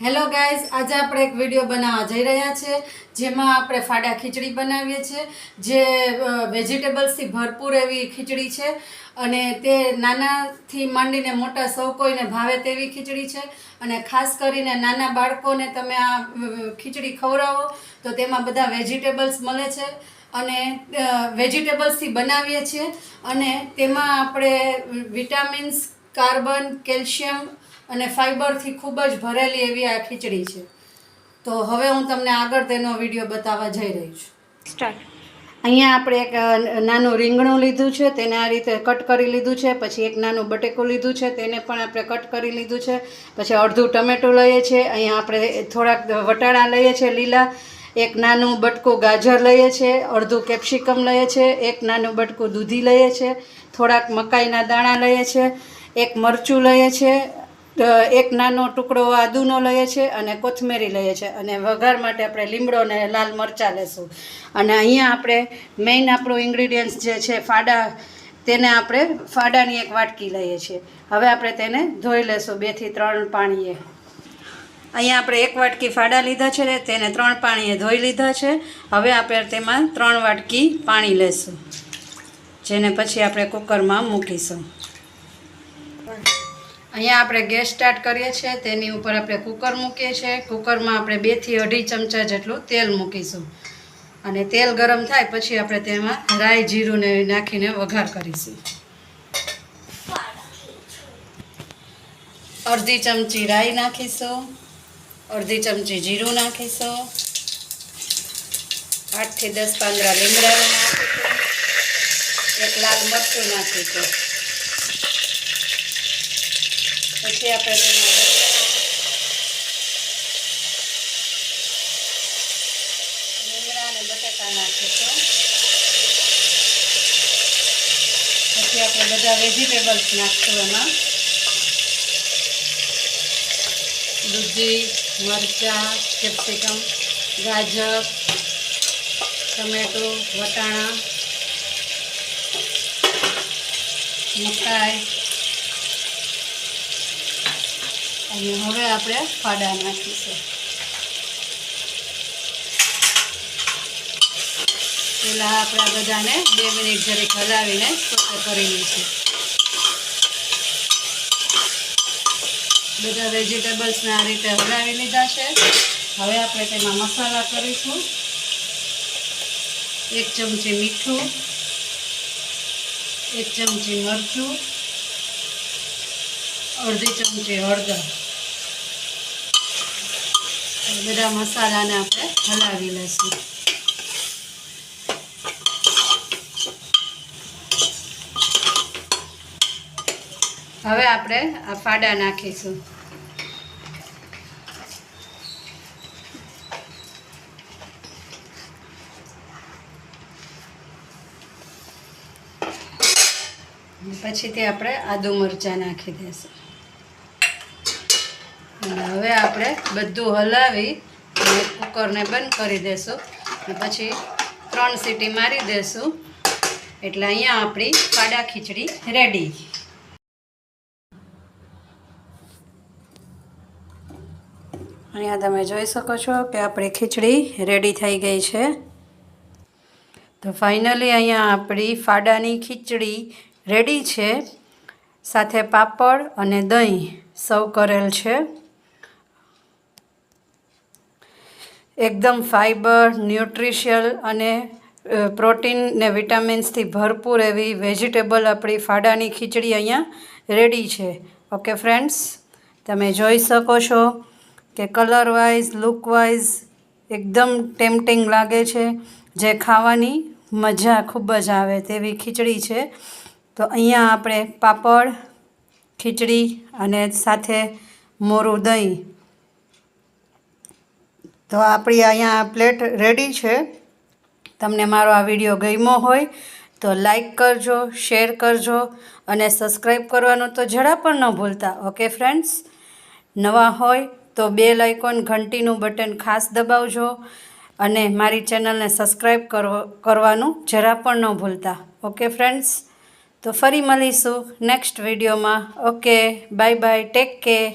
Hello guys, આજે આપણે એક વિડીયો બનાવવા જઈ રહ્યા છે જેમાં આપણે ફાડા ખીચડી બનાવીએ છીએ જે વેજીટેબલ્સથી ભરપૂર એવી ખીચડી છે અને તે નાનાથી માંડીને મોટા સૌ કોઈને ભાવે તેવી ખીચડી છે અને ખાસ કરીને નાના બાળકોને તમે આ ખીચડી ખવડાવો તો તેમાં બધા વેજીટેબલ્સ મળે છે અને વેજીટેબલ્સથી બનાવીએ છીએ અને તેમાં આપણે વિટામિન્સ, કાર્બન, કેલ્શિયમ અને ફાઈબરથી ખૂબ જ ભરેલી એવી આ ખીચડી છે. તો હવે હું તમને આગળ તેનો વિડીયો બતાવવા જઈ રહી છું. સ્ટાર્ટ. અહીંયા આપણે એક નાનું રીંગણું લીધું છે, તેને આ રીતે કટ કરી લીધું છે. પછી એક નાનું બટેકું લીધું છે, તેને પણ આપણે કટ કરી લીધું છે. પછી અડધું ટમેટું લઈએ છીએ. અહીંયા આપણે થોડાક વટાણા લઈએ છીએ લીલા. એક નાનું બટકું ગાજર લઈએ છીએ, અડધું કેપ્સિકમ લઈએ છીએ, એક નાનું બટકું દૂધી લઈએ છીએ, થોડાક મકાઈના દાણા લઈએ છીએ, એક મરચું લઈએ છીએ, એક નાનો ટુકડો આદુનો લઈએ છીએ અને કોથમીરી લઈએ છીએ અને વઘાર માટે આપણે લીમડો અને લાલ મરચાં લેશું. અને અહીંયા આપણે મેઇન આપણું ઇન્ગ્રીડિયન્ટ્સ જે છે ફાડા, તેને આપણે ફાડાની એક વાટકી લઈએ છીએ. હવે આપણે તેને ધોઈ લેશું 2 થી 3 પાણીએ. અહીંયા આપણે 1 વાટકી ફાડા લીધા છે, તેને 3 પાણીએ ધોઈ લીધા છે. હવે આપણે તેમાં 3 વાટકી પાણી લેશું, જેને પછી આપણે કુકરમાં મૂકીશું. અહીંયા આપણે ગેસ સ્ટાર્ટ કરીએ છીએ, તેની ઉપર આપણે કુકર મૂકીએ છીએ. કુકરમાં આપણે 2 થી 2.5 ચમચા જેટલું તેલ મૂકીશું અને તેલ ગરમ થાય પછી આપણે તેમાં રાઈ જીરુંને નાખીને વઘાર કરીશું. 1/2 ચમચી રાઈ નાખીશું, 1/2 ચમચી જીરું નાખીશું, 8 થી 10 પાંદડા લીમડાના નાખીશું, એક લાલ મરચું નાખીશું. પછી આપણે તેમાં રીંગણા અને બટાકા નાખીશું. પછી આપણે બધા વેજીટેબલ્સ નાખશું એમાં. દૂધી, મરચાં, કેપ્સિકમ, ગાજર, ટમેટું, વટાણા, મકાઈ અને હવે આપણે ફાડા નાખીશું. પહેલાં આપણે આ બધાને 2 મિનિટ જરીક હલાવીને સોતે કરી લઈશું. બધા વેજીટેબલ્સને આ રીતે હલાવી લીધા છે. હવે આપણે તેમાં મસાલા કરીશું. 1 ચમચી મીઠું, 1 ચમચી મરચું, 1/2 ચમચી હળદર. બધા મસાલાને આપણે હલાવી લઈશું. હવે આપણે આ ફાડા નાખીશું. પછીથી આપણે આદુ મરચાં નાખી દઈશું. અને હવે આપણે બધું હલાવી અને કુકરને બંધ કરી દઈશું અને પછી 3 સીટી મારી દઈશું. એટલે અહીંયા આપણી ફાડા ખીચડી રેડી. અહીંયા તમે જોઈ શકો છો કે આપણી ખીચડી રેડી થઈ ગઈ છે. તો ફાઇનલી અહીંયા આપણી ફાડાની ખીચડી રેડી છે. સાથે પાપડ અને દહીં સર્વ કરેલ છે. એકદમ ફાઈબર, ન્યુટ્રિશિયલ અને પ્રોટીન ને વિટામિન્સથી ભરપૂર એવી વેજીટેબલ આપણી ફાડાની ખીચડી અહીંયા રેડી છે. ઓકે ફ્રેન્ડ્સ, તમે જોઈ શકો છો કે કલર વાઇઝ, લુક વાઇઝ એકદમ ટેમ્પટિંગ લાગે છે, જે ખાવાની મજા ખૂબ જ આવે તેવી ખીચડી છે. તો અહીંયા આપણે પાપડ, ખીચડી અને સાથે મોરું દહીં. તો આપણી અહીંયા પ્લેટ રેડી છે. તમને મારો આ વિડીયો ગમ્યો હોય તો લાઈક કરજો, શેર કરજો અને સબસ્ક્રાઈબ કરવાનું તો જરા પણ ન ભૂલતા. ઓકે ફ્રેન્ડ્સ, નવા હોય તો બેલ આઇકોન ઘંટીનું બટન ખાસ દબાવજો અને મારી ચેનલને સબસ્ક્રાઈબ કરવાનું જરા પણ ન ભૂલતા. ઓકે ફ્રેન્ડ્સ, તો ફરી મળીશું નેક્સ્ટ વિડીયોમાં. Okay, bye bye, take care.